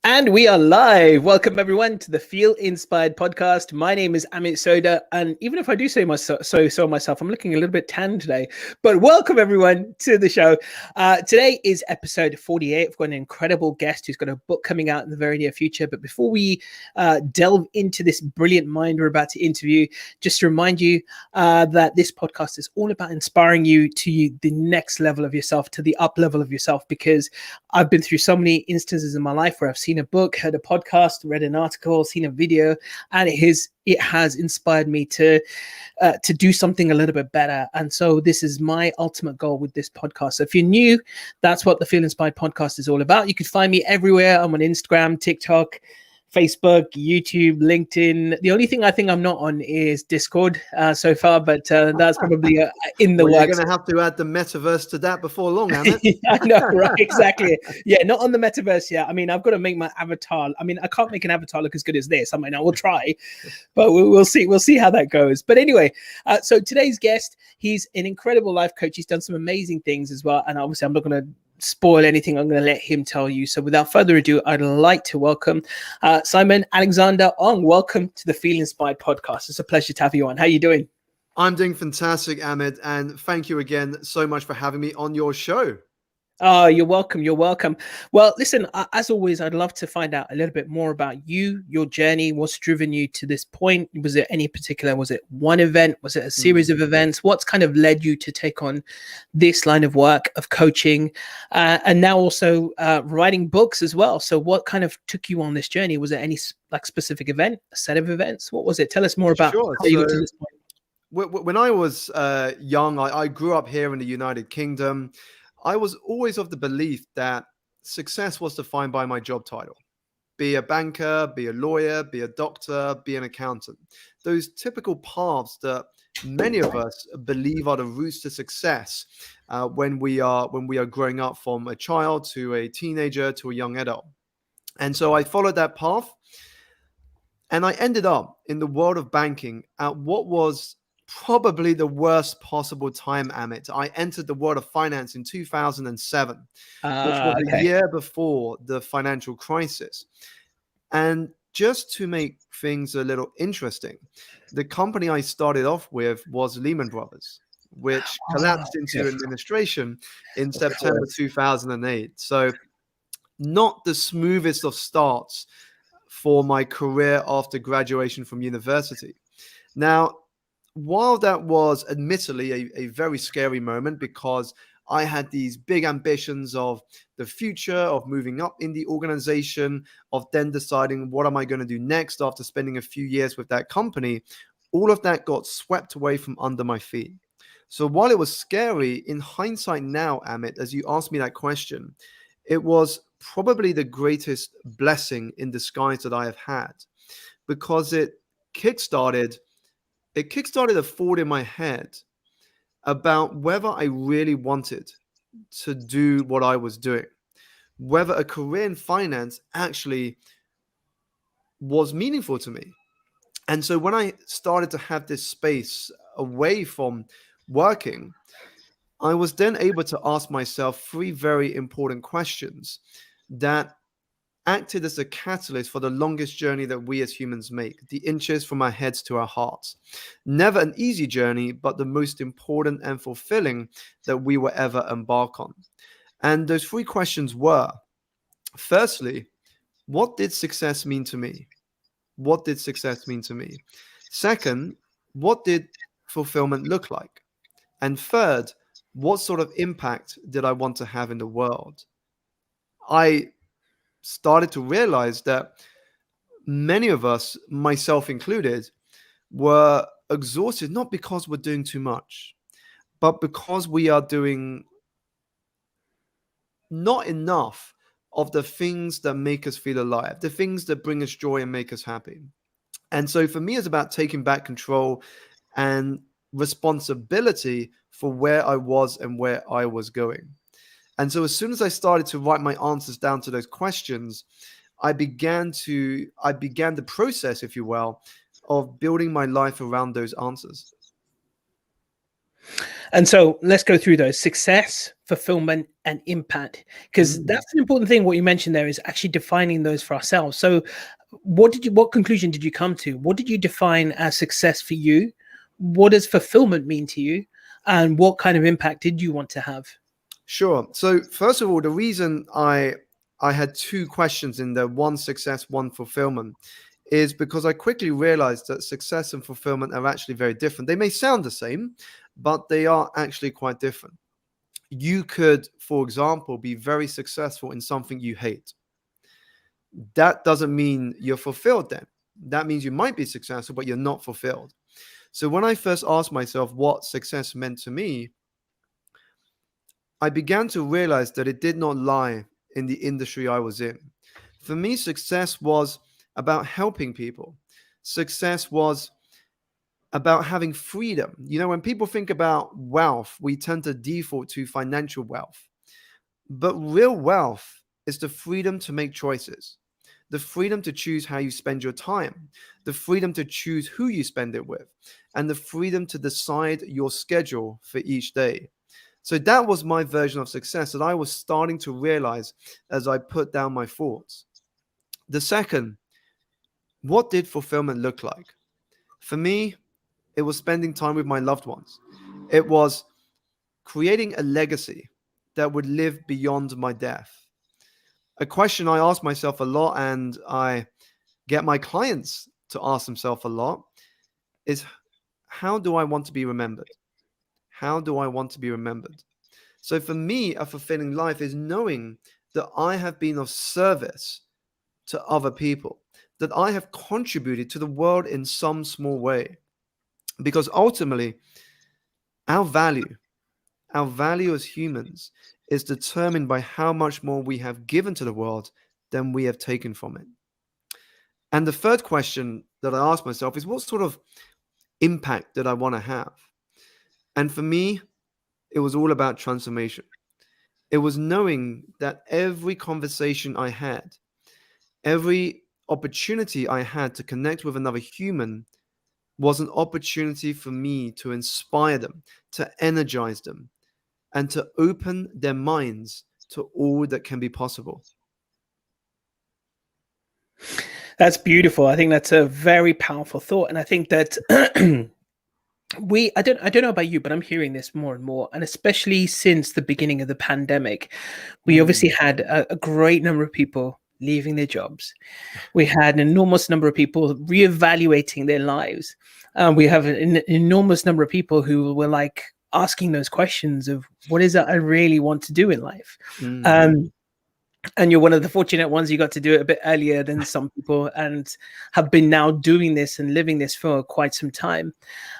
And we are live. Welcome everyone to the Feel Inspired podcast. My name is Amit Sodha, and even if I do say myself, I'm looking a little bit tan today. But welcome everyone to the show. Today is episode 48. I've got an incredible guest who's got a book coming out in the very near future. But before we delve into this brilliant mind we're about to interview, just to remind you that this podcast is all about inspiring you to the next level of yourself, to the up level of yourself, because I've been through so many instances in my life where I've seen a book, heard a podcast, read an article, seen a video, and it has inspired me to do something a little bit better. And so this is my ultimate goal with this podcast. So if you're new, that's what the Feel Inspired podcast is all about. You can find me everywhere. I'm on Instagram, TikTok, Facebook, YouTube, LinkedIn. The only thing I think I'm not on is Discord so far, but that's probably in the works. You're going to have to add the metaverse to that before long, Ahmed. I know, right? Exactly. Yeah, not on the metaverse yet. I mean, I've got to make my avatar. I mean, I can't make an avatar look as good as this. I mean, I will try, but we'll see. We'll see how that goes. But anyway, so today's guest, he's an incredible life coach. He's done some amazing things as well. And obviously, I'm not going to spoil anything. I'm going to let him tell you. So without further ado, I'd like to welcome Simon Alexander Ong. Welcome to the Feel Inspired podcast. It's a pleasure to have you on. How are you doing? I'm doing fantastic, Ahmed, and thank you again so much for having me on your show. Oh, you're welcome. You're welcome. Well, listen, as always, I'd love to find out a little bit more about you, your journey, what's driven you to this point. Was it any particular, was it one event? Was it a series of events? What's kind of led you to take on this line of work of coaching and now also writing books as well? So what kind of took you on this journey? Was it any like specific event, a set of events? What was it? Tell us more about how you got to this point. When I was young, I grew up here in the United Kingdom. I was always of the belief that success was defined by my job title. Be a banker, be a lawyer, be a doctor, be an accountant. Those typical paths that many of us believe are the routes to success when we are growing up from a child to a teenager to a young adult. And so I followed that path, and I ended up in the world of banking at what was probably the worst possible time, Amit. I entered the world of finance in 2007, which was a year before the financial crisis. And just to make things a little interesting, the company I started off with was Lehman Brothers, which collapsed into administration in September 2008. So not the smoothest of starts for my career after graduation from university. Now, while that was admittedly a very scary moment, because I had these big ambitions of the future, of moving up in the organization, of then deciding what am I going to do next after spending a few years with that company, all of that got swept away from under my feet. So while it was scary, in hindsight now, Amit, as you asked me that question, it was probably the greatest blessing in disguise that I have had, because it kickstarted a thought in my head about whether I really wanted to do what I was doing, whether a career in finance actually was meaningful to me. And so when I started to have this space away from working, I was then able to ask myself three very important questions that acted as a catalyst for the longest journey that we as humans make, the inches from our heads to our hearts. Never an easy journey, but the most important and fulfilling that we will ever embark on. And those three questions were, firstly, what did success mean to me? What did success mean to me? Second, what did fulfillment look like? And third, what sort of impact did I want to have in the world? I started to realize that many of us, myself included, were exhausted, not because we're doing too much, but because we are doing not enough of the things that make us feel alive, the things that bring us joy and make us happy. And so for me, it's about taking back control and responsibility for where I was and where I was going. And so as soon as I started to write my answers down to those questions, I began the process, if you will, of building my life around those answers. And so let's go through those: success, fulfillment, and impact. Because Mm. that's an important thing. What you mentioned there is actually defining those for ourselves. So what conclusion did you come to? What did you define as success for you? What does fulfillment mean to you? And what kind of impact did you want to have? Sure. So first of all, the reason I had two questions in there, one success, one fulfillment, is because I quickly realized that success and fulfillment are actually very different. They may sound the same, but they are actually quite different. You could, for example, be very successful in something you hate. That doesn't mean you're fulfilled then. That means you might be successful, but you're not fulfilled. So when I first asked myself what success meant to me, I began to realize that it did not lie in the industry I was in. For me, success was about helping people. Success was about having freedom. You know, when people think about wealth, we tend to default to financial wealth. But real wealth is the freedom to make choices, the freedom to choose how you spend your time, the freedom to choose who you spend it with, and the freedom to decide your schedule for each day. So that was my version of success that I was starting to realize as I put down my thoughts. The second, what did fulfillment look like? For me, it was spending time with my loved ones. It was creating a legacy that would live beyond my death. A question I ask myself a lot, and I get my clients to ask themselves a lot, is how do I want to be remembered? How do I want to be remembered? So for me, a fulfilling life is knowing that I have been of service to other people, that I have contributed to the world in some small way. Because ultimately, our value, our value as humans is determined by how much more we have given to the world than we have taken from it. And the third question that I ask myself is what sort of impact did I want to have? And for me, it was all about transformation. It was knowing that every conversation I had, every opportunity I had to connect with another human was an opportunity for me to inspire them, to energize them, and to open their minds to all that can be possible. That's beautiful. I think that's a very powerful thought. And I think that I don't know about you, but I'm hearing this more and more, and especially since the beginning of the pandemic. We obviously Mm, had a great number of people leaving their jobs. We had an enormous number of people reevaluating their lives. We have an enormous number of people who were like asking those questions of what is it I really want to do in life. mm, Um, and you're one of the fortunate ones. You got to do it a bit earlier than some people, and have been now doing this and living this for quite some time.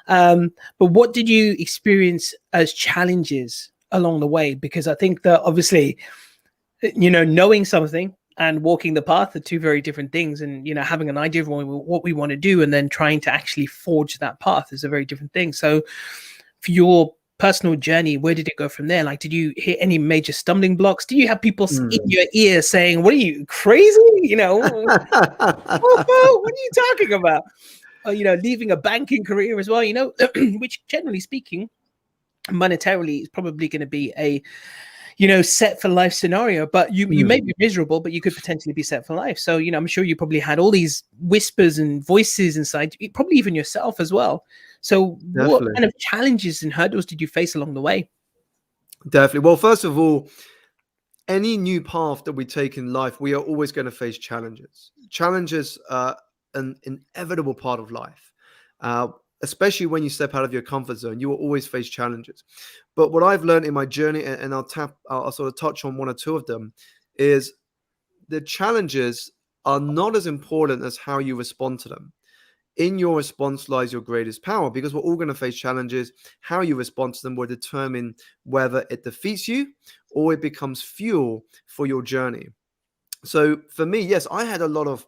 But what did you experience as challenges along the way? Because I think that obviously, knowing something and walking the path are two very different things. And, having an idea of what we want to do and then trying to actually forge that path is a very different thing. So for your personal journey, where did it go from there? Like, did you hit any major stumbling blocks? Do you have people in mm. your ear saying, what are you, crazy? What are you talking about? Leaving a banking career as well, which generally speaking, monetarily is probably going to be a set for life scenario, but you may Mm, be miserable, but you could potentially be set for life. So I'm sure you probably had all these whispers and voices inside, probably even yourself as well. So what definitely. kind of challenges and hurdles did you face along the way? Definitely. Well, first of all, any new path that we take in life, we are always going to face challenges. Challenges are an inevitable part of life. Uh, Especially when you step out of your comfort zone, you will always face challenges. But what I've learned in my journey, and I'll sort of touch on one or two of them, is the challenges are not as important as how you respond to them. In your response lies your greatest power, because we're all going to face challenges. How you respond to them will determine whether it defeats you or it becomes fuel for your journey. So for me, yes, I had a lot of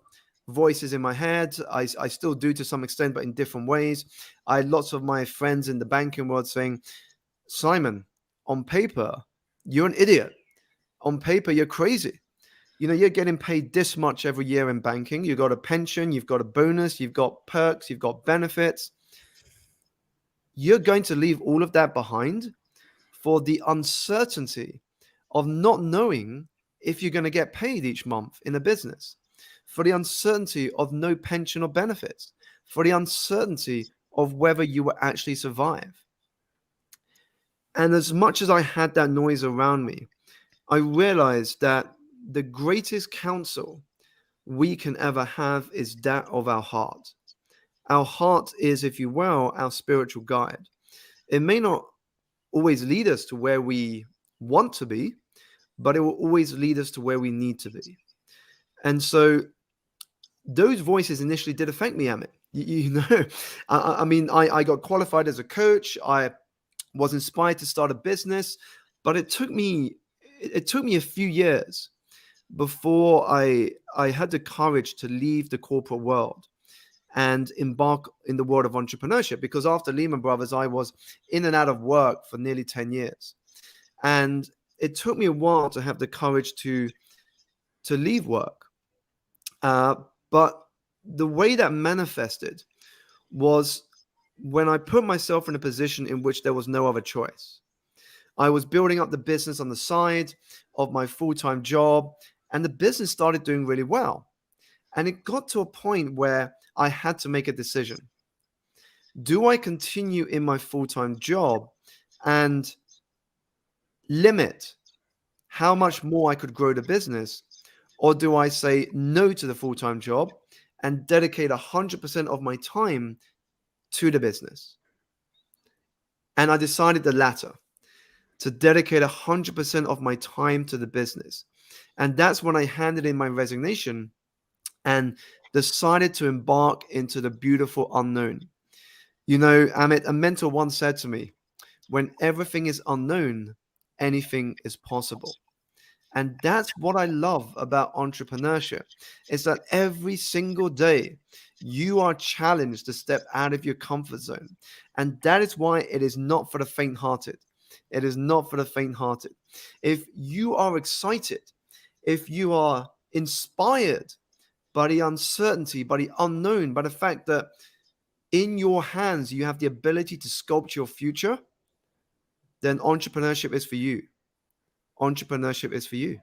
voices in my head. I still do to some extent, but in different ways. I had lots of my friends in the banking world saying, Simon, on paper, you're an idiot. On paper, you're crazy. You're getting paid this much every year in banking. You've got a pension, you've got a bonus, you've got perks, you've got benefits. you're going to leave all of that behind for the uncertainty of not knowing if you're going to get paid each month in a business, for the uncertainty of no pension or benefits, for the uncertainty of whether you will actually survive. And as much as I had that noise around me, I realized that the greatest counsel we can ever have is that of our heart. Our heart is, if you will, our spiritual guide. It may not always lead us to where we want to be, but it will always lead us to where we need to be. And so those voices initially did affect me, Amit. You know, I got qualified as a coach. I was inspired to start a business, but it took me a few years before I had the courage to leave the corporate world and embark in the world of entrepreneurship. Because after Lehman Brothers, I was in and out of work for nearly 10 years. And it took me a while to have the courage to leave work. But the way that manifested was when I put myself in a position in which there was no other choice. I was building up the business on the side of my full-time job, and the business started doing really well. And it got to a point where I had to make a decision. Do I continue in my full-time job and limit how much more I could grow the business? Or do I say no to the full-time job and dedicate 100% of my time to the business? And I decided the latter, to dedicate 100% of my time to the business. And that's when I handed in my resignation and decided to embark into the beautiful unknown. You know, Amit, a mentor once said to me, when everything is unknown, anything is possible. And that's what I love about entrepreneurship, is that every single day you are challenged to step out of your comfort zone. And that is why it is not for the faint-hearted. It is not for the faint-hearted. If you are excited, if you are inspired by the uncertainty, by the unknown, by the fact that in your hands you have the ability to sculpt your future, then entrepreneurship is for you. Entrepreneurship is for you.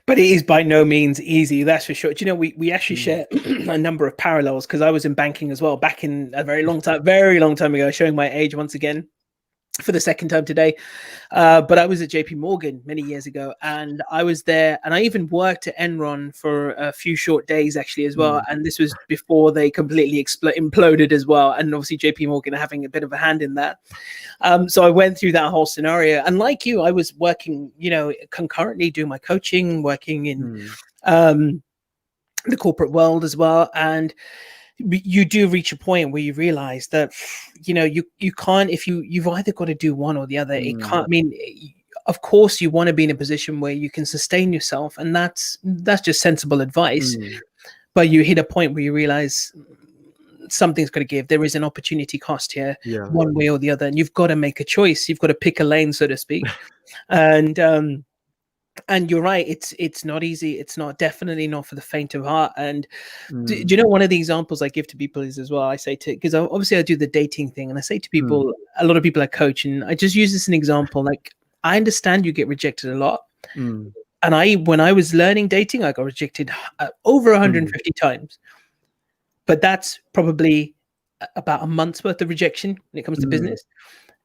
But it is by no means easy, that's for sure. Do you know, we actually share a number of parallels, because I was in banking as well back in a very long time ago, showing my age once again for the second time today. But I was at JP Morgan many years ago, and I was there, and I even worked at Enron for a few short days actually as well. And this was before they completely imploded as well. And obviously JP Morgan having a bit of a hand in that. So I went through that whole scenario, and like you, I was working, you know, concurrently doing my coaching, working in the corporate world as well. And you do reach a point where you realize that, you know, you can't, if you've either got to do one or the other. It can't, I mean, of course you want to be in a position where you can sustain yourself, and that's just sensible advice. But you hit a point where you realize something's got to give. There is an opportunity cost here, one way or the other, and you've got to make a choice. You've got to pick a lane, so to speak. And you're right, it's not easy. It's definitely not for the faint of heart. And do you know, one of the examples I give to people is as well, I say to, because obviously I do the dating thing, and I say to people, a lot of people I coach, and I just use this as an example. Like, I understand you get rejected a lot. And when I was learning dating, I got rejected over 150 times. But that's probably about a month's worth of rejection when it comes to business.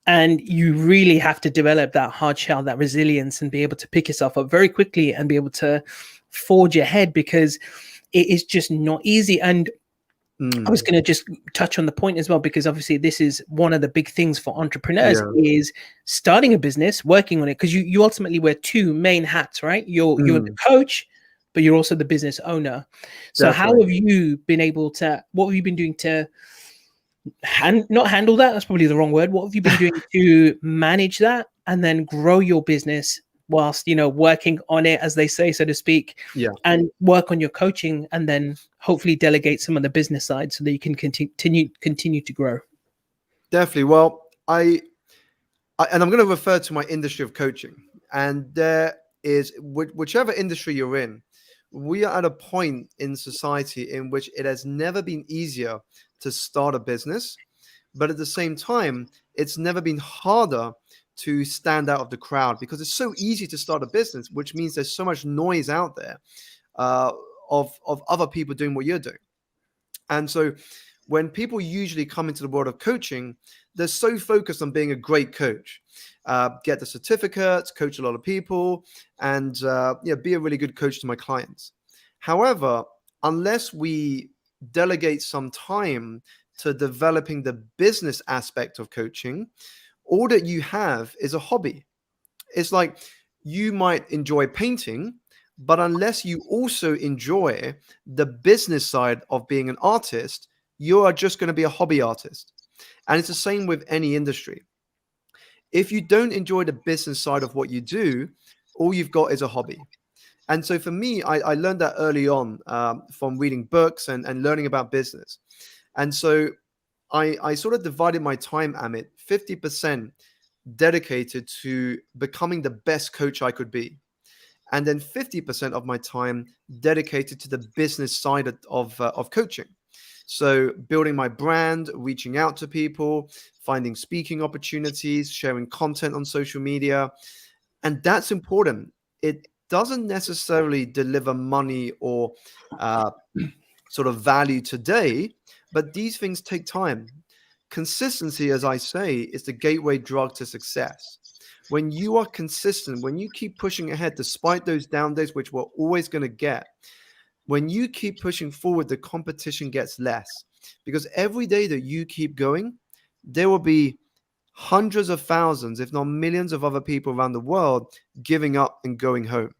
And you really have to develop that hard shell, that resilience, and be able to pick yourself up very quickly and be able to forge ahead, because it is just not easy. And I was going to just touch on the point as well, because obviously this is one of the big things for entrepreneurs is starting a business, working on it, because you ultimately wear two main hats, right? You're the coach, but you're also the business owner. So how have you been able to, what have you been doing to not handle that? That's probably the wrong word. What have you been doing to manage that and then grow your business whilst, you know, working on it, as they say, so to speak, and work on your coaching, and then hopefully delegate some of the business side so that you can continue to grow? Definitely. Well, and I'm going to refer to my industry of coaching, and there is, whichever industry you're in, we are at a point in society in which it has never been easier to start a business, But at the same time, it's never been harder to stand out of the crowd, because it's so easy to start a business, which means there's so much noise out there uh, of other people doing what you're doing. And so when people usually come into the world of coaching, they're so focused on being a great coach, get the certificates, coach a lot of people, and be a really good coach to my clients. However, unless we delegate some time to developing the business aspect of coaching, all that you have is a hobby. It's like you might enjoy painting, but unless you also enjoy the business side of being an artist, you are just going to be a hobby artist. And it's the same with any industry. If you don't enjoy the business side of what you do, all you've got is a hobby. And so for me, I learned that early on from reading books and learning about business. And so I sort of divided my time, Amit, 50% dedicated to becoming the best coach I could be. And then 50% of my time dedicated to the business side of coaching. So building my brand, reaching out to people, finding speaking opportunities, sharing content on social media. And that's important. It doesn't necessarily deliver money or uh, sort of value today, but these things take time. Consistency, as I say, is the gateway drug to success. When you are consistent, when you keep pushing ahead despite those down days, which we're always going to get, when you keep pushing forward, the competition gets less. Because every day that you keep going, there will be hundreds of thousands, if not millions of other people around the world giving up and going home.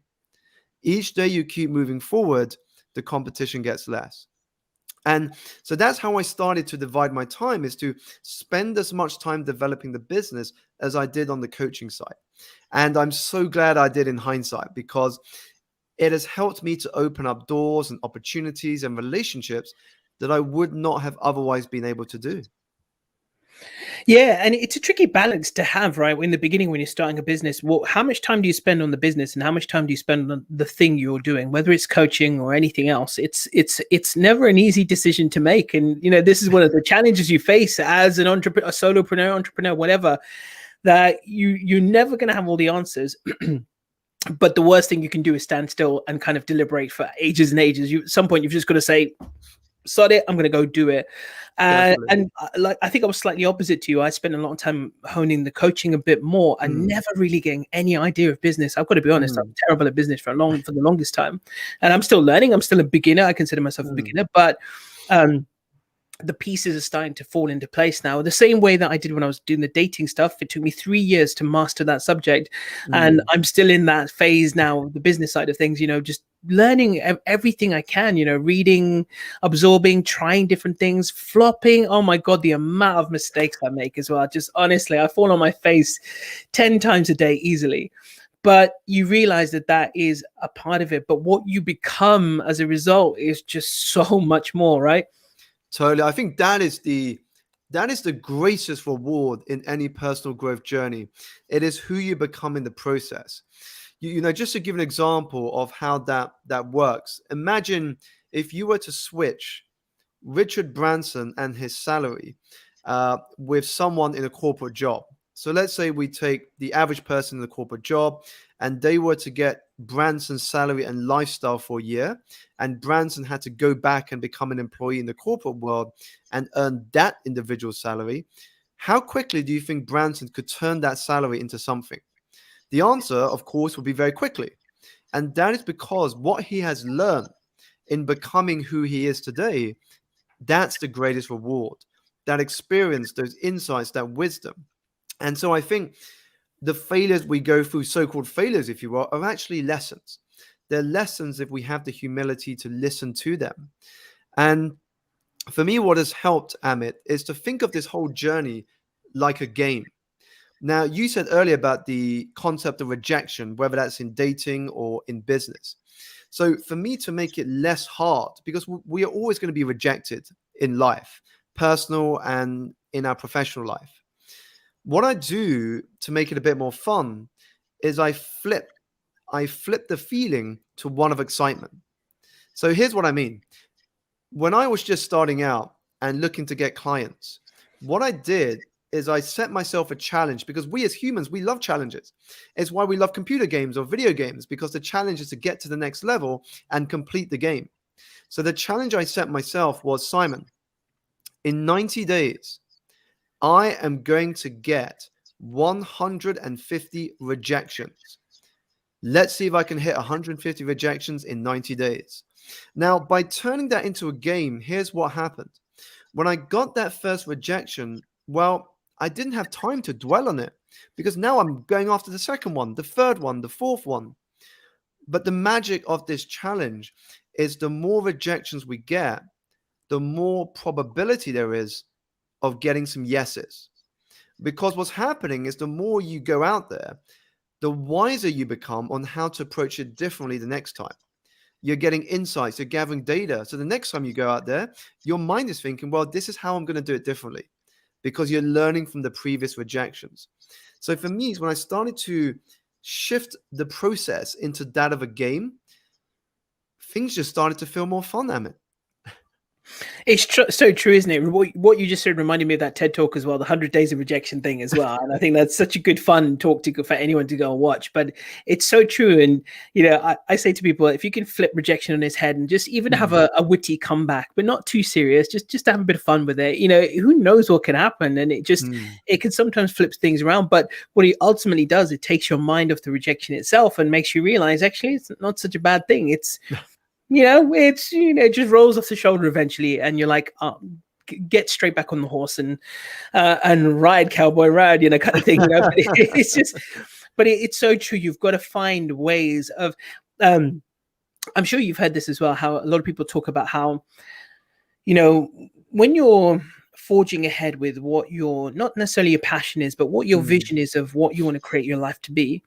Each day you keep moving forward, the competition gets less. And so that's how I started to divide my time, is to spend as much time developing the business as I did on the coaching side. And I'm so glad I did in hindsight, because it has helped me to open up doors and opportunities and relationships that I would not have otherwise been able to do. Yeah, and it's a tricky balance to have, right? In the beginning, when you're starting a business, well, how much time do you spend on the business, and how much time do you spend on the thing you're doing, whether it's coaching or anything else? It's never an easy decision to make, and this is one of the challenges you face as an entrepreneur, a solopreneur, entrepreneur, whatever. That you're never going to have all the answers. But the worst thing you can do is stand still and kind of deliberate for ages and ages. At some point, you've just got to say, sod it, I'm going to go do it. And like, I think I was slightly opposite to you. I spent a lot of time honing the coaching a bit more and never really getting any idea of business. I've got to be honest, I'm terrible at business for the longest time. And I'm still learning. I'm still a beginner. I consider myself a beginner, but the pieces are starting to fall into place now, the same way that I did when I was doing the dating stuff. It took me 3 years to master that subject. And I'm still in that phase now, the business side of things, just learning everything I can, reading, absorbing, trying different things, flopping. Oh my God, the amount of mistakes I make as well. Just honestly, I fall on my face 10 times a day easily. But you realize that is a part of it. But what you become as a result is just so much more, right? Totally. I think that is the greatest reward in any personal growth journey. It is who you become in the process. Just to give an example of how that works. Imagine if you were to switch Richard Branson and his salary with someone in a corporate job. So let's say we take the average person in a corporate job, and they were to get Branson's salary and lifestyle for a year, and Branson had to go back and become an employee in the corporate world and earn that individual salary. How quickly do you think Branson could turn that salary into something? The answer, of course, would be very quickly. And that is because what he has learned in becoming who he is today, that's the greatest reward. That experience, those insights, that wisdom. And so I think the failures we go through, so-called failures, if you will, are actually lessons. They're lessons if we have the humility to listen to them. And for me, what has helped, Amit, is to think of this whole journey like a game. Now, you said earlier about the concept of rejection, whether that's in dating or in business. So for me to make it less hard, because we are always going to be rejected in life, personal and in our professional life. What I do to make it a bit more fun is I flip the feeling to one of excitement. So here's what I mean. When I was just starting out and looking to get clients, what I did is I set myself a challenge, because we as humans, we love challenges. It's why we love computer games or video games, because the challenge is to get to the next level and complete the game. So the challenge I set myself was, Simon, in 90 days, I am going to get 150 rejections. Let's see if I can hit 150 rejections in 90 days. Now, by turning that into a game, here's what happened. When I got that first rejection, well, I didn't have time to dwell on it, because now I'm going after the second one, the third one, the fourth one. But the magic of this challenge is the more rejections we get, the more probability there is of getting some yeses. Because what's happening is the more you go out there, the wiser you become on how to approach it differently the next time. You're getting insights, you're gathering data. So the next time you go out there, your mind is thinking, well, this is how I'm going to do it differently, because you're learning from the previous rejections. So for me, when I started to shift the process into that of a game, things just started to feel more fun, Amit. It's so true, isn't it? What you just said reminded me of that TED talk as well, the 100 Days of Rejection thing as well. And I think that's such a good fun talk for anyone to go and watch. But it's so true. And, I say to people, if you can flip rejection on his head and just even have a witty comeback, but not too serious, just have a bit of fun with it, who knows what can happen. And it can sometimes flip things around. But what it ultimately does, it takes your mind off the rejection itself and makes you realize, actually, it's not such a bad thing. It's it just rolls off the shoulder eventually, and you're like, get straight back on the horse and ride, cowboy, ride, kind of thing. But it's so true. You've got to find ways of. I'm sure you've heard this as well. How a lot of people talk about how, when you're forging ahead with what your not necessarily your passion is, but what your vision is of what you want to create your life to be.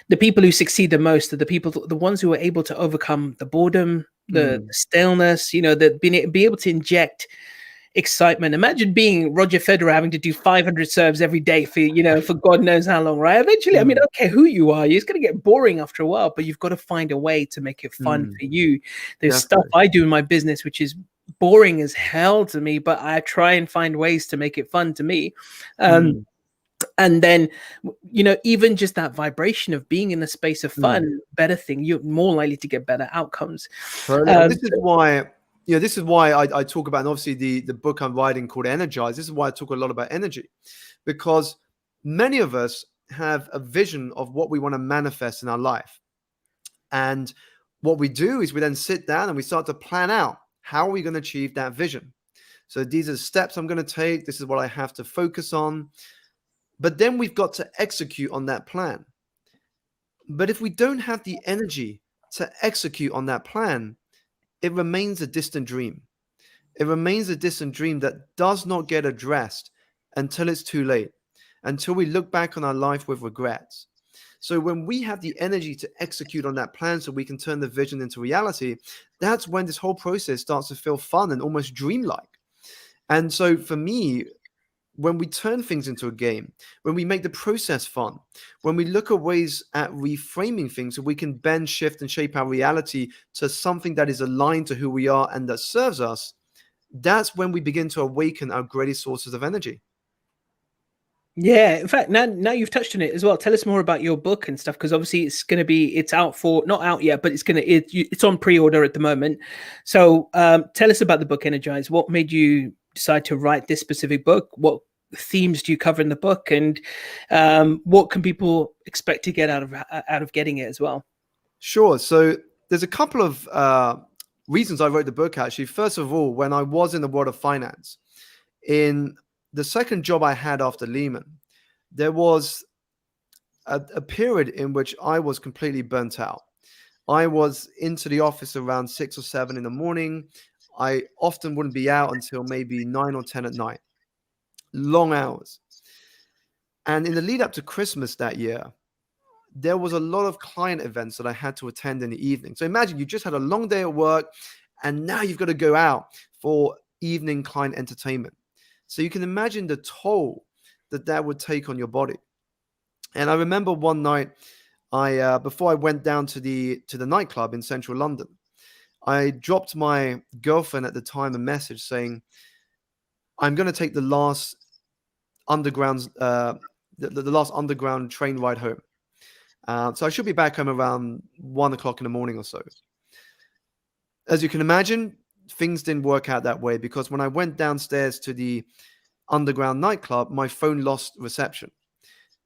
The people who succeed the most are the ones who are able to overcome the boredom, the staleness, be able to inject excitement. Imagine being Roger Federer having to do 500 serves every day for God knows how long, right? Eventually, I don't care who you are, it's going to get boring after a while, but you've got to find a way to make it fun for you. There's stuff I do in my business, which is boring as hell to me, but I try and find ways to make it fun to me. And then, even just that vibration of being in a space of fun, better thing, you're more likely to get better outcomes. This is why, I talk about, and obviously the book I'm writing called Energize. This is why I talk a lot about energy, because many of us have a vision of what we want to manifest in our life. And what we do is we then sit down and we start to plan out how are we going to achieve that vision. So these are the steps I'm going to take. This is what I have to focus on. But then we've got to execute on that plan. But if we don't have the energy to execute on that plan, it remains a distant dream. It remains a distant dream that does not get addressed until it's too late, until we look back on our life with regrets. So when we have the energy to execute on that plan so we can turn the vision into reality, that's when this whole process starts to feel fun and almost dreamlike. And so for me, when we turn things into a game, when we make the process fun, when we look at ways at reframing things so we can bend, shift, and shape our reality to something that is aligned to who we are and that serves us, that's when we begin to awaken our greatest sources of energy. Yeah, in fact, now you've touched on it as well. Tell us more about your book and stuff, because obviously it's out for, not out yet, but it's on pre-order at the moment. So tell us about the book Energize. What made you decide to write this specific book? What themes do you cover in the book, and what can people expect to get out of getting it as well? Sure. So there's a couple of reasons I wrote the book, actually. First of all, when I was in the world of finance, in the second job I had after Lehman, there was a period in which I was completely burnt out. I was into the office around 6 or 7 in the morning. I often wouldn't be out until maybe 9 or 10 at night. Long hours. And in the lead up to Christmas that year, there was a lot of client events that I had to attend in the evening. So imagine you just had a long day at work and now you've got to go out for evening client entertainment. So you can imagine the toll that would take on your body. And I remember one night, before I went down to the nightclub in central London, I dropped my girlfriend at the time a message saying, I'm going to take the last underground, the last underground train ride home. So I should be back home around 1 o'clock in the morning or so. As you can imagine, things didn't work out that way, because when I went downstairs to the underground nightclub, my phone lost reception.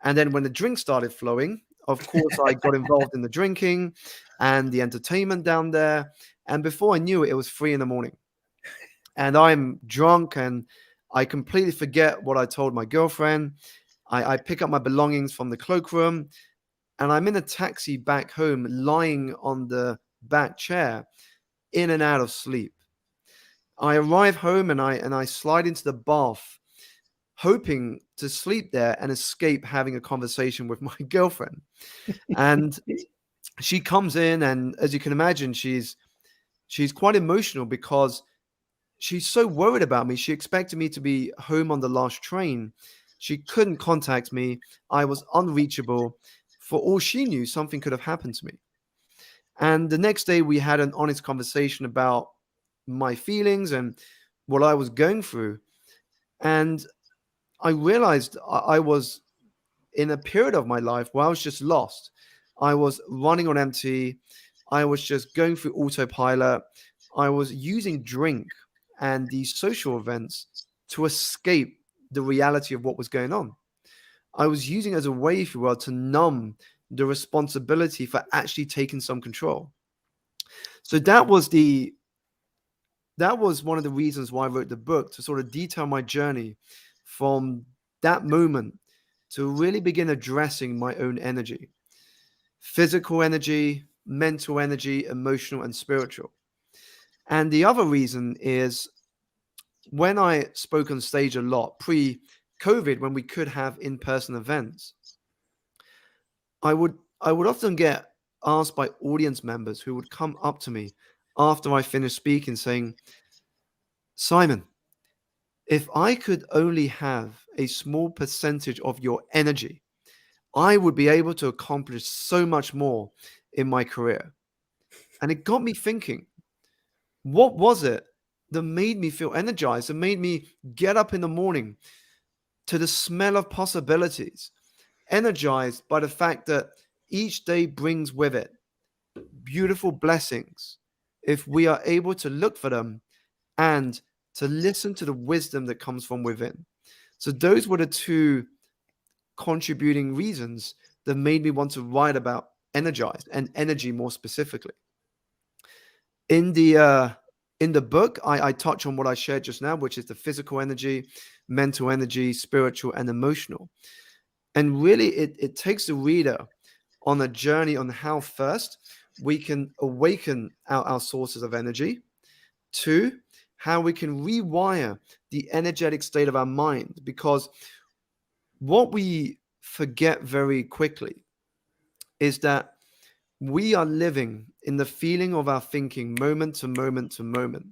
And then when the drink started flowing, of course, I got involved in the drinking and the entertainment down there. And before I knew it, it was 3 in the morning. And I'm drunk and I completely forget what I told my girlfriend. I pick up my belongings from the cloakroom and I'm in a taxi back home, lying on the back chair, in and out of sleep. I arrive home and I slide into the bath, hoping to sleep there and escape having a conversation with my girlfriend. And she comes in, and as you can imagine, she's quite emotional because she's so worried about me. She expected me to be home on the last train. She couldn't contact me. I was unreachable. For all she knew, something could have happened to me. And the next day, we had an honest conversation about my feelings and what I was going through. And I realized I was in a period of my life where I was just lost. I was running on empty. I was just going through autopilot. I was using drink and these social events to escape the reality of what was going on. I was using it as a way, if you will, to numb the responsibility for actually taking some control. So that was one of the reasons why I wrote the book, to sort of detail my journey from that moment to really begin addressing my own energy: physical energy, mental energy, emotional, and spiritual. And the other reason is, when I spoke on stage a lot pre COVID, when we could have in person events, I would often get asked by audience members who would come up to me after I finished speaking saying, "Simon, if I could only have a small percentage of your energy, I would be able to accomplish so much more in my career." And it got me thinking, what was it that made me feel energized, that made me get up in the morning to the smell of possibilities, energized by the fact that each day brings with it beautiful blessings if we are able to look for them and to listen to the wisdom that comes from within. So those were the two contributing reasons that made me want to write about energized and energy more specifically. In the book, I touch on what I shared just now, which is the physical energy, mental energy, spiritual, and emotional. And really, it takes the reader on a journey on how, first, we can awaken our sources of energy. Two, how we can rewire the energetic state of our mind. Because what we forget very quickly is that we are living in the feeling of our thinking moment to moment to moment.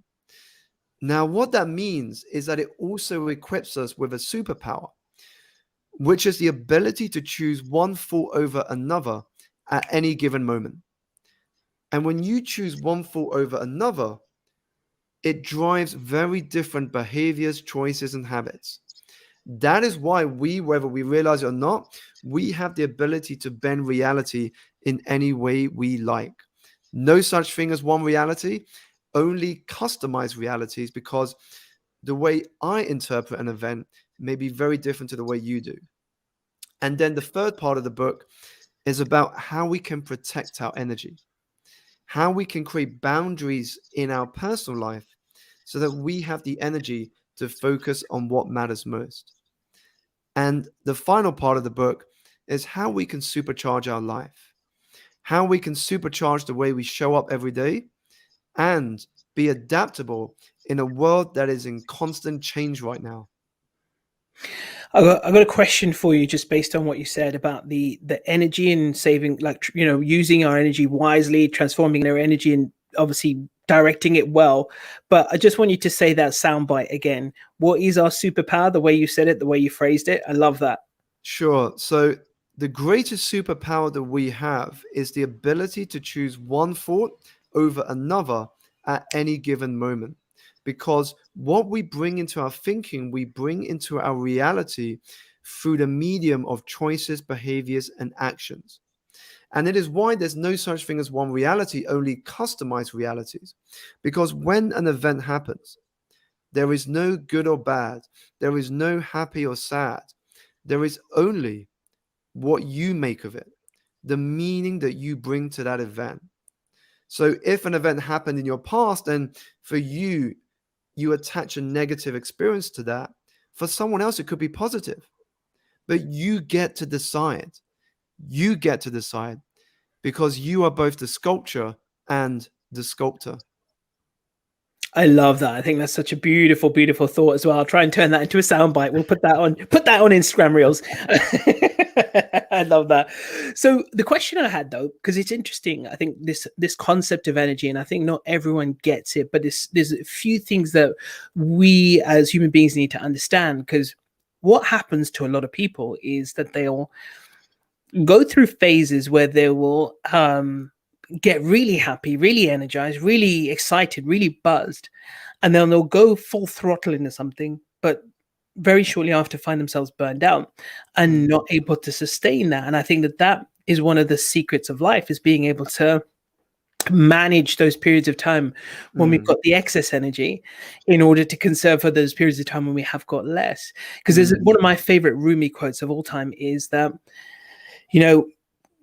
Now, what that means is that it also equips us with a superpower, which is the ability to choose one thought over another at any given moment. And when you choose one thought over another, it drives very different behaviors, choices, and habits. That is why we, whether we realize it or not, we have the ability to bend reality in any way we like. No such thing as one reality, only customized realities, because the way I interpret an event may be very different to the way you do. And then the third part of the book is about how we can protect our energy, how we can create boundaries in our personal life so that we have the energy to focus on what matters most. And the final part of the book is how we can supercharge our life, how we can supercharge the way we show up every day and be adaptable in a world that is in constant change right now. I got a question for you, just based on what you said about the energy and saving, like, using our energy wisely, transforming our energy, and obviously directing it well. But I just want you to say that soundbite again. What is our superpower? The way you said it, the way you phrased it, I love that. Sure. So, the greatest superpower that we have is the ability to choose one thought over another at any given moment. because what we bring into our thinking, we bring into our reality through the medium of choices, behaviors, and actions. And it is why there's no such thing as one reality, only customized realities. Because when an event happens, there is no good or bad, there is no happy or sad. There is only what you make of it, the meaning that you bring to that event. So if an event happened in your past, and for you, you attach a negative experience to that, for someone else, it could be positive. But you get to decide. You get to decide because you are both the sculpture and the sculptor. I love that. I think that's such a beautiful, beautiful thought as well. I'll try and turn that into a soundbite. We'll put that on Instagram Reels. I love that. So the question I had though, because it's interesting, I think this concept of energy, and I think not everyone gets it, but there's a few things that we as human beings need to understand. Because what happens to a lot of people is that they'll go through phases where they will get really happy, really energized, really excited, really buzzed, and then they'll go full throttle into something, but very shortly after find themselves burned out and not able to sustain that. And I think that is one of the secrets of life, is being able to manage those periods of time when we've got the excess energy in order to conserve for those periods of time when we have got less. Because there's one of my favorite Rumi quotes of all time is that,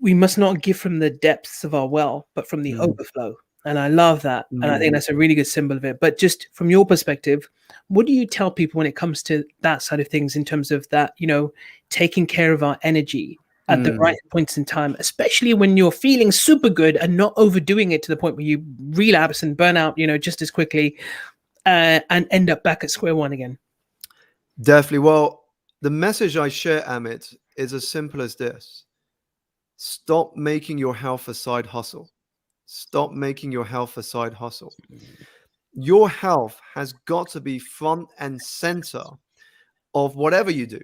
we must not give from the depths of our well, but from the overflow. And I love that. And I think that's a really good symbol of it. But just from your perspective, what do you tell people when it comes to that side of things, in terms of that, taking care of our energy at the right points in time, especially when you're feeling super good and not overdoing it to the point where you relapse and burn out, just as quickly and end up back at square one again? Definitely. Well, the message I share, Amit, is as simple as this. Stop making your health a side hustle. Stop making your health a side hustle. Your health has got to be front and center of whatever you do.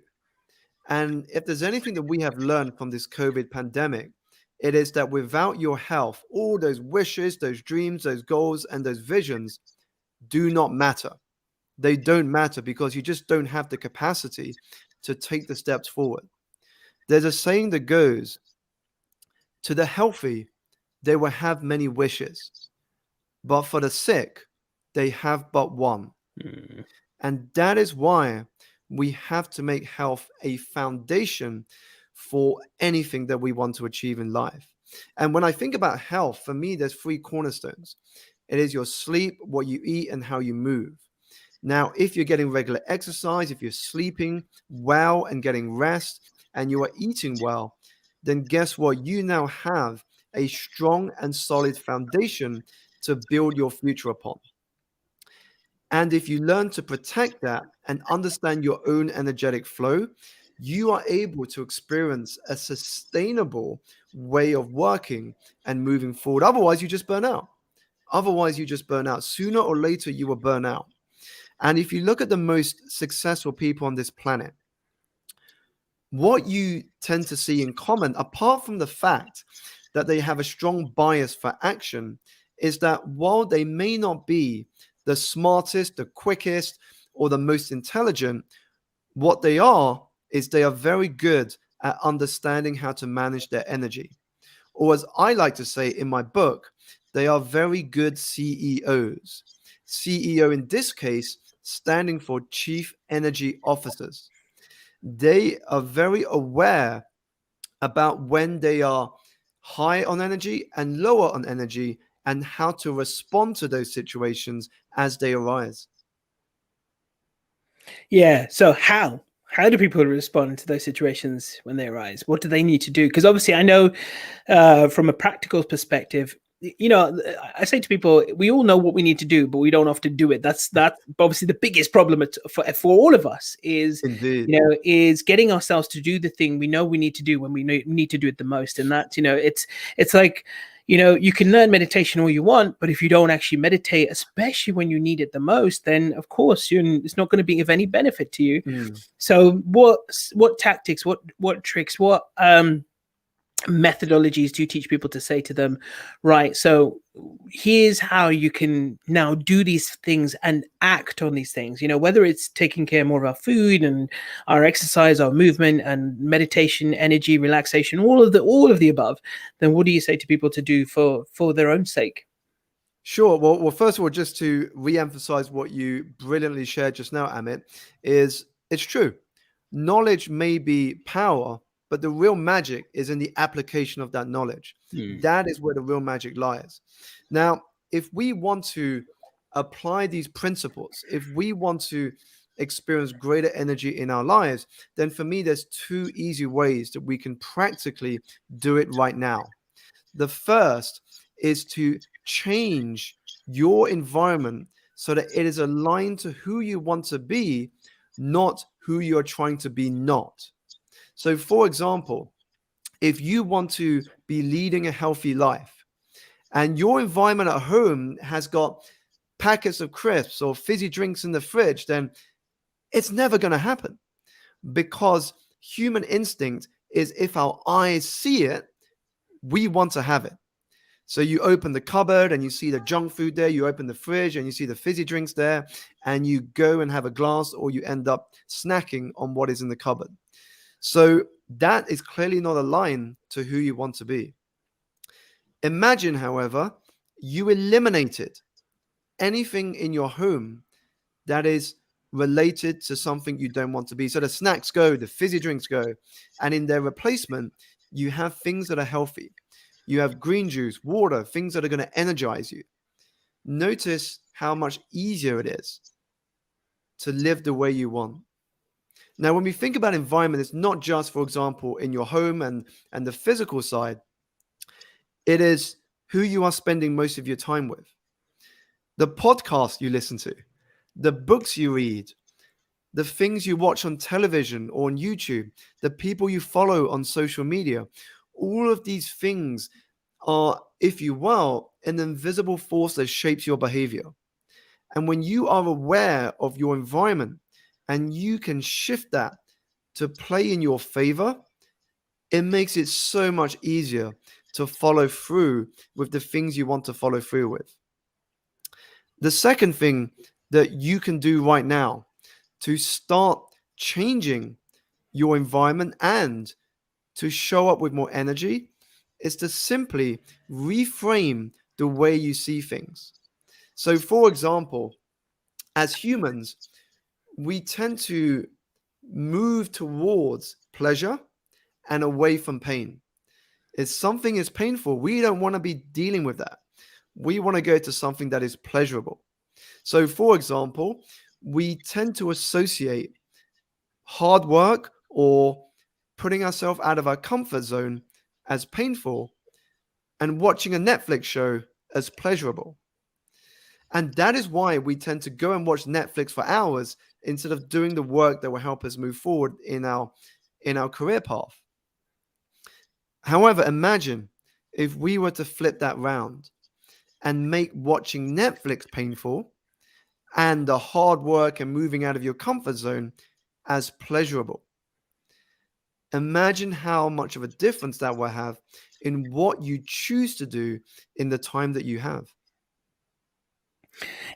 And if there's anything that we have learned from this COVID pandemic, it is that without your health, all those wishes, those dreams, those goals, and those visions do not matter. They don't matter because you just don't have the capacity to take the steps forward. There's a saying that goes, to the healthy, they will have many wishes, but for the sick, they have but one. And that is why we have to make health a foundation for anything that we want to achieve in life. And when I think about health, for me, there's three cornerstones. It is your sleep, what you eat, and how you move. Now, if you're getting regular exercise, if you're sleeping well and getting rest, and you are eating well, then guess what? You now have a strong and solid foundation to build your future upon. And if you learn to protect that and understand your own energetic flow, you are able to experience a sustainable way of working and moving forward. Otherwise, you just burn out. Sooner or later, you will burn out. And if you look at the most successful people on this planet, what you tend to see in common, apart from the fact that they have a strong bias for action, is that while they may not be the smartest, the quickest, or the most intelligent, what they are is they are very good at understanding how to manage their energy. Or as I like to say in my book, they are very good CEOs. CEO in this case standing for Chief Energy Officers. They are very aware about when they are high on energy and lower on energy, and how to respond to those situations as they arise. Yeah. So how do people respond to those situations when they arise? What do they need to do? Because obviously I know from a practical perspective, I say to people, we all know what we need to do, but we don't often do it. That's obviously the biggest problem for all of us is, Indeed. is getting ourselves to do the thing we know we need to do when we need to do it the most. And that, it's like, you can learn meditation all you want, but if you don't actually meditate, especially when you need it the most, then of course it's not going to be of any benefit to you. So what tactics, what tricks, what methodologies do you teach people to say to them, right, so here's how you can now do these things and act on these things, whether it's taking care more of our food and our exercise, our movement and meditation, energy, relaxation, all of the above, then what do you say to people to do for their own sake? Sure. Well, first of all, just to re-emphasize what you brilliantly shared just now, Amit, is it's true. Knowledge may be power, but the real magic is in the application of that knowledge. That is where the real magic lies. Now, if we want to apply these principles, if we want to experience greater energy in our lives, then for me, there's two easy ways that we can practically do it right now. The first is to change your environment so that it is aligned to who you want to be, not who you're trying to be not. So, for example, if you want to be leading a healthy life and your environment at home has got packets of crisps or fizzy drinks in the fridge, then it's never going to happen, because human instinct is, if our eyes see it, we want to have it. So you open the cupboard and you see the junk food there. You open the fridge and you see the fizzy drinks there, and you go and have a glass, or you end up snacking on what is in the cupboard. So that is clearly not aligned to who you want to be. Imagine, however, you eliminated anything in your home that is related to something you don't want to be. So the snacks go, the fizzy drinks go, and in their replacement, you have things that are healthy. You have green juice, water, things that are going to energize you. Notice how much easier it is to live the way you want. Now, when we think about environment, it's not just, for example, in your home and the physical side. It is who you are spending most of your time with. The podcast you listen to, the books you read, the things you watch on television or on YouTube, the people you follow on social media, all of these things are, if you will, an invisible force that shapes your behavior. And when you are aware of your environment and you can shift that to play in your favor, it makes it so much easier to follow through with the things you want to follow through with. The second thing that you can do right now to start changing your environment and to show up with more energy is to simply reframe the way you see things. So, for example, as humans, we tend to move towards pleasure and away from pain. If something is painful, we don't want to be dealing with that. We want to go to something that is pleasurable. So, for example, we tend to associate hard work or putting ourselves out of our comfort zone as painful, and watching a Netflix show as pleasurable. And that is why we tend to go and watch Netflix for hours instead of doing the work that will help us move forward in our career path. However, imagine if we were to flip that round and make watching Netflix painful and the hard work and moving out of your comfort zone as pleasurable. Imagine how much of a difference that will have in what you choose to do in the time that you have.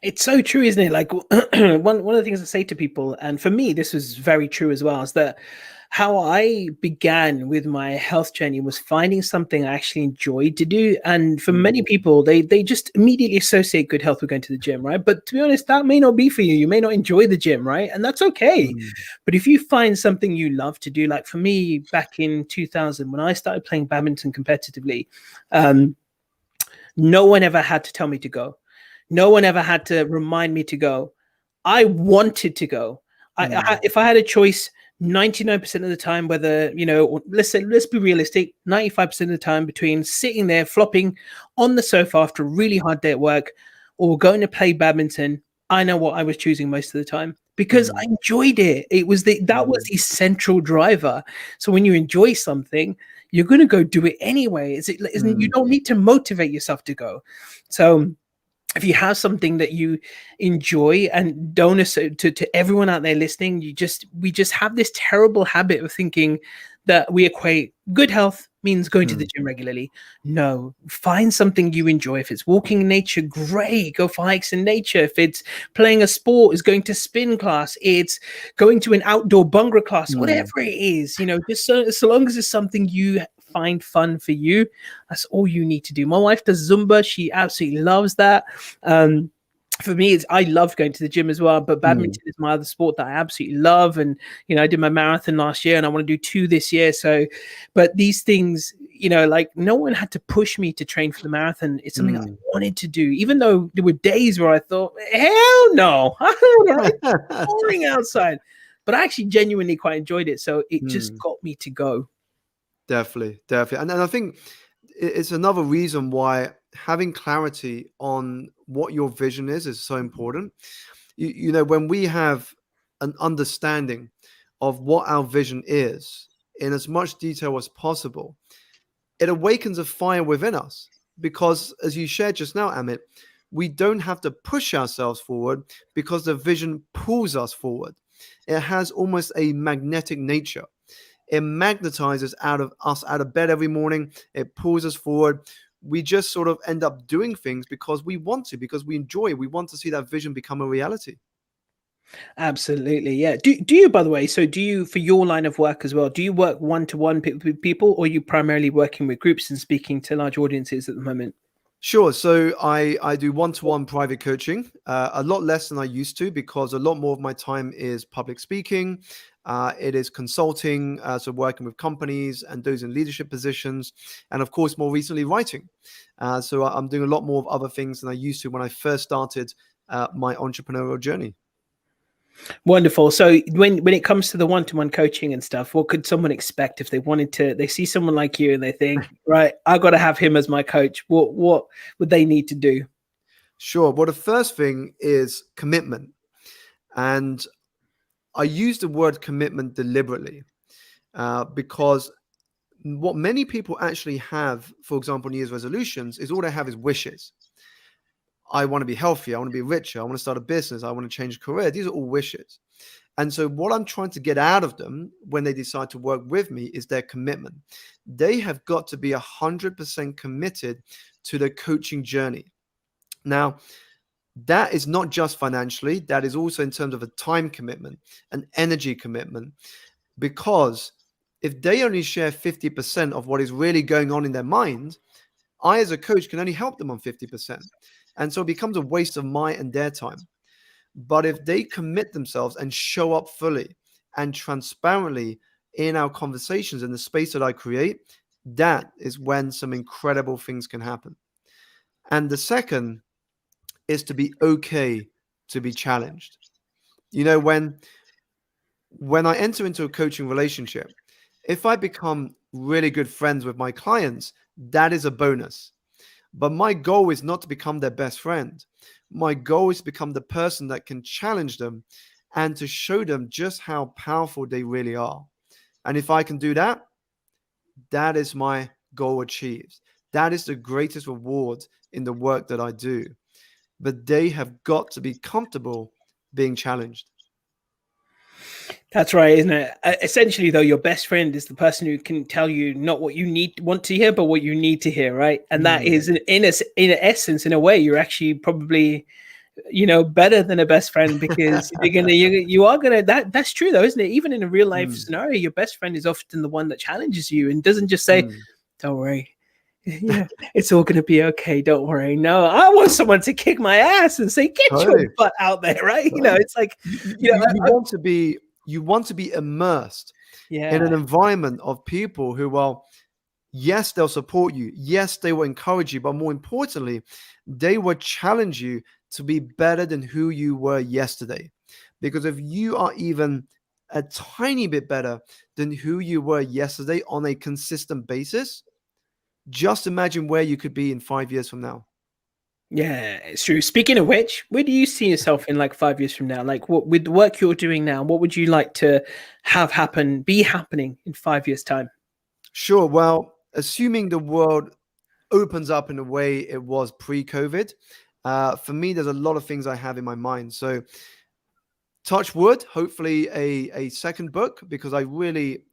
It's so true, isn't it? Like one of the things I say to people, and for me, this was very true as well, is that how I began with my health journey was finding something I actually enjoyed to do. And for many people, they just immediately associate good health with going to the gym, right? But to be honest, that may not be for you. You may not enjoy the gym, right? And that's okay. But if you find something you love to do, like for me, back in 2000, when I started playing badminton competitively, no one ever had to tell me to go. No one ever had to remind me to go. I wanted to go. If I had a choice, 99% of the time, whether, let's be realistic, 95% of the time, between sitting there flopping on the sofa after a really hard day at work or going to play badminton, I know what I was choosing most of the time because I enjoyed it. That was the central driver. So when you enjoy something, you're going to go do it anyway. You don't need to motivate yourself to go. So if you have something that you enjoy, and don't to everyone out there listening, we just have this terrible habit of thinking that we equate good health means going to the Mm. gym regularly. No, find something you enjoy. If it's walking in nature, great. Go for hikes in nature. If it's playing a sport, is going to spin class. It's going to an outdoor bhangra class, Mm. whatever it is. Just so long as it's something you find fun for you, that's all you need to do. My wife does Zumba. She absolutely loves that. For me, I love going to the gym as well, but Mm. badminton is my other sport that I absolutely love. And I did my marathon last year, and I want to do 2 this year. So, but these things, like, no one had to push me to train for the marathon. It's something I Mm. wanted to do, even though there were days where I thought, hell no, I don't want to, it's boring outside. But I actually genuinely quite enjoyed it, so it just Mm. got me to go. Definitely, definitely. And I think it's another reason why having clarity on what your vision is so important. When we have an understanding of what our vision is in as much detail as possible, it awakens a fire within us. Because as you shared just now, Amit, we don't have to push ourselves forward because the vision pulls us forward. It has almost a magnetic nature. It magnetizes us out of bed every morning. It pulls us forward. We just sort of end up doing things because we want to, because we enjoy. We want to see that vision become a reality. Absolutely, yeah. Do you, by the way? So, do you, for your line of work as well? Do you work one to one with people, or are you primarily working with groups and speaking to large audiences at the moment? Sure. So I do one-to-one private coaching, a lot less than I used to because a lot more of my time is public speaking. It is consulting, so working with companies and those in leadership positions, and of course, more recently, writing. So I'm doing a lot more of other things than I used to when I first started my entrepreneurial journey. Wonderful. So, when it comes to the one to one coaching and stuff, what could someone expect if they wanted to? They see someone like you and they think, right, I got to have him as my coach. What would they need to do? Sure. Well, the first thing is commitment, and I use the word commitment deliberately because what many people actually have, for example, New Year's resolutions, is all they have is wishes. I want to be healthier. I want to be richer. I want to start a business. I want to change career. These are all wishes. And so, what I'm trying to get out of them when they decide to work with me is their commitment. They have got to be 100% committed to the coaching journey. Now, that is not just financially, that is also in terms of a time commitment, an energy commitment, because if they only share 50% of what is really going on in their mind, I, as a coach, can only help them on 50%. And so it becomes a waste of my and their time. But if they commit themselves and show up fully and transparently in our conversations in the space that I create, that is when some incredible things can happen. And the second is to be okay to be challenged. You know, when I enter into a coaching relationship, if I become really good friends with my clients, that is a bonus. But my goal is not to become their best friend. My goal is to become the person that can challenge them and to show them just how powerful they really are. And if I can do that, that is my goal achieved. That is the greatest reward in the work that I do. But they have got to be comfortable being challenged. That's right, isn't it? Essentially, though, your best friend is the person who can tell you not what you want to hear, but what you need to hear, right? And that Mm, is, in essence, in a way, you're actually probably, better than a best friend, because you are gonna, that's true though, isn't it? Even in a real life mm, scenario, your best friend is often the one that challenges you and doesn't just say, mm. "Don't worry, it's all gonna be okay. Don't worry." No, I want someone to kick my ass and say, "Get your Totally. butt out there," right? Totally. It's like, You, you, you know, you you want to be immersed in an yeah. environment of people who, well, yes, they'll support you. Yes, they will encourage you. But more importantly, they will challenge you to be better than who you were yesterday. Because if you are even a tiny bit better than who you were yesterday on a consistent basis, just imagine where you could be in 5 years from now. Yeah, it's true. Speaking of which, where do you see yourself in like 5 years from now? Like, what, with the work you're doing now, what would you like to be happening in 5 years' time? Sure. Well, assuming the world opens up in a way it was pre-COVID, for me, there's a lot of things I have in my mind. So touch wood, hopefully a second book, because I really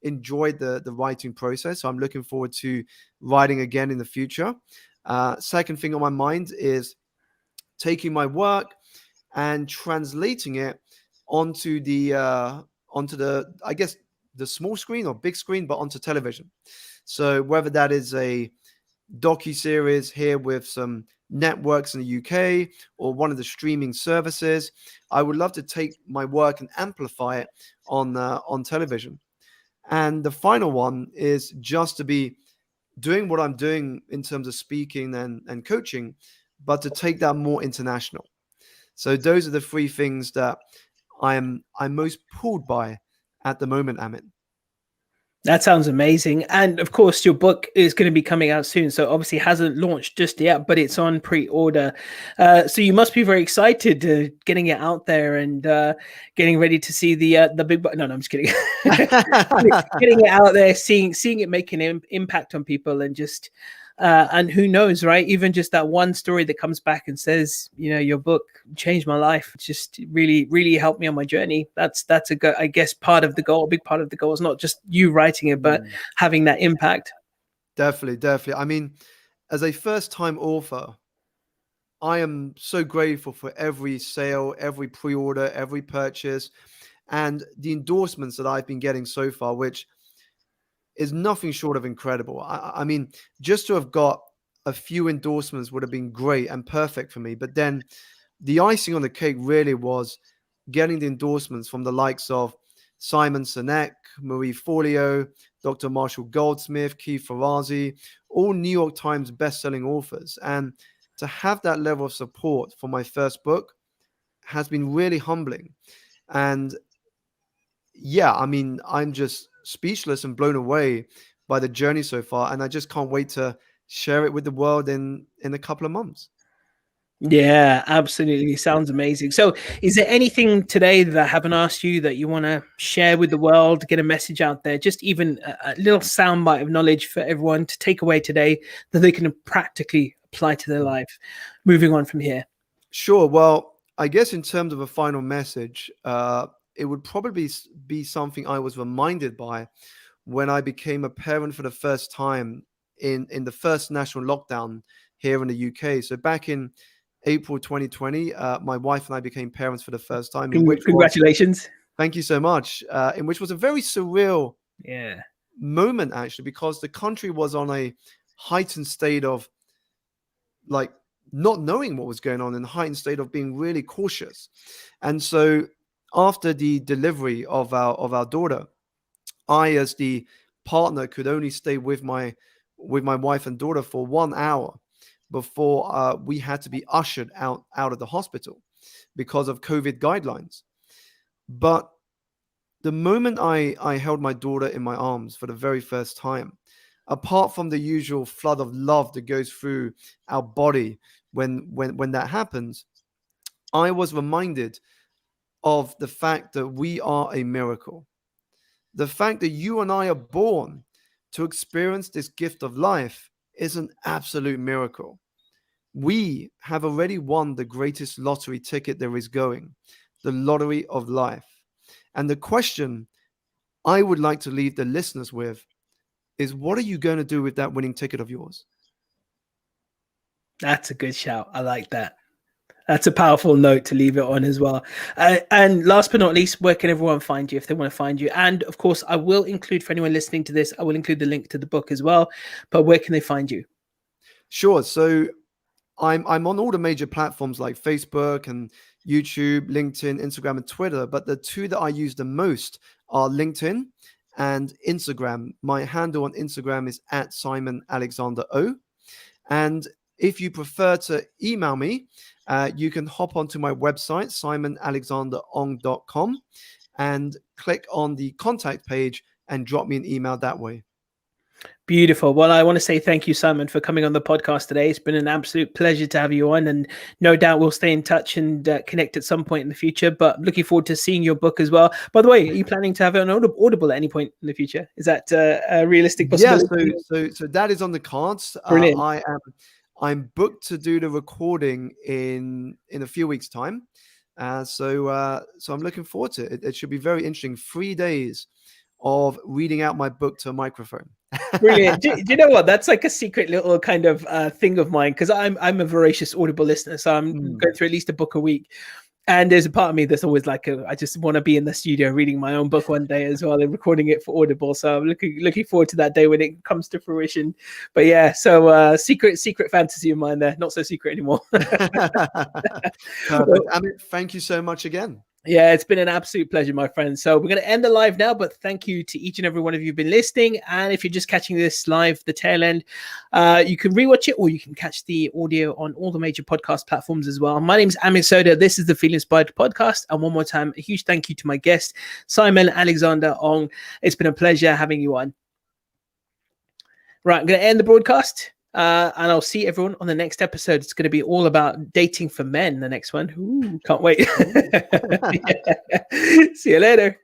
enjoyed the writing process. So I'm looking forward to writing again in the future. Second thing on my mind is taking my work and translating it onto the I guess the small screen or big screen, but onto television. So whether that is a docu-series here with some networks in the UK or one of the streaming services, I would love to take my work and amplify it on television. And the final one is just to be doing what I'm doing in terms of speaking and coaching, but to take that more international. So those are the three things that I'm most pulled by at the moment, Amit. That sounds amazing. And of course, your book is going to be coming out soon. So obviously hasn't launched just yet, but it's on pre-order. So you must be very excited getting it out there and getting ready to see the big. No, I'm just kidding. Getting it out there, seeing it making an impact on people, and just and who knows, right? Even just that one story that comes back and says, your book changed my life. It's just really helped me on my journey. That's I guess part of the goal. A big part of the goal is not just you writing it, but having that impact. Definitely. I mean, as a first-time author, I am so grateful for every sale, every pre-order, every purchase, and the endorsements that I've been getting so far, which is nothing short of incredible. I mean, just to have got a few endorsements would have been great and perfect for me. But then the icing on the cake really was getting the endorsements from the likes of Simon Sinek, Marie Forleo, Dr. Marshall Goldsmith, Keith Ferrazzi, all New York Times bestselling authors. And to have that level of support for my first book has been really humbling. And yeah, I mean, I'm just speechless and blown away by the journey so far. And I just can't wait to share it with the world in a couple of months. Yeah, absolutely. Sounds amazing. So, is there anything today that I haven't asked you that you want to share with the world, get a message out there, just even a little soundbite of knowledge for everyone to take away today that they can practically apply to their life moving on from here? Sure. Well, I guess in terms of a final message, it would probably be something I was reminded by when I became a parent for the first time in the first national lockdown here in the UK. So back in April 2020, my wife and I became parents for the first time, Congratulations. Thank you so much. In which was a very surreal moment, actually, because the country was on a heightened state of like not knowing what was going on, in a heightened state of being really cautious. And so after the delivery of our daughter, I, as the partner, could only stay with my wife and daughter for 1 hour before we had to be ushered out of the hospital because of COVID guidelines. But the moment I held my daughter in my arms for the very first time, apart from the usual flood of love that goes through our body when that happens, I was reminded of the fact that we are a miracle. The fact that you and I are born to experience this gift of life is an absolute miracle. We have already won the greatest lottery ticket there is going, the lottery of life. And the question I would like to leave the listeners with is, what are you going to do with that winning ticket of yours? That's a good shout. I like that. That's a powerful note to leave it on as well. And last but not least, where can everyone find you if they want to find you? And of course, I will include, for anyone listening to this, I will include the link to the book as well. But where can they find you? Sure. So I'm on all the major platforms like Facebook and YouTube, LinkedIn, Instagram, and Twitter. But the two that I use the most are LinkedIn and Instagram. My handle on Instagram is at Simon Alexander O. And if you prefer to email me, you can hop onto my website, simonalexanderong.com, and click on the contact page and drop me an email that way. Beautiful. Well, I want to say thank you, Simon, for coming on the podcast today. It's been an absolute pleasure to have you on, and no doubt we'll stay in touch and connect at some point in the future. But looking forward to seeing your book as well. By the way, are you planning to have it on Audible at any point in the future? Is that a realistic possibility? Yeah, so that is on the cards. I'm booked to do the recording in a few weeks' time. So I'm looking forward to it. It should be very interesting. 3 days of reading out my book to a microphone. Brilliant. Do you know what? That's like a secret little kind of thing of mine, because I'm a voracious Audible listener, so I'm going through at least a book a week. And there's a part of me that's always like, I just want to be in the studio reading my own book one day as well and recording it for Audible. So I'm looking forward to that day when it comes to fruition. But yeah, so secret fantasy of mine there, not so secret anymore. Perfect. Amit, thank you so much again. Yeah, it's been an absolute pleasure, my friends. So we're going to end the live now, but thank you to each and every one of you who've been listening. And if you're just catching this live, the tail end, you can rewatch it, or you can catch the audio on all the major podcast platforms as well. My name is Amit Sodha. This is the Feel Inspired podcast. And one more time, a huge thank you to my guest, Simon Alexander Ong. It's been a pleasure having you on. Right, I'm going to end the broadcast. And I'll see everyone on the next episode. It's going to be all about dating for men, the next one. Ooh, can't wait. See you later.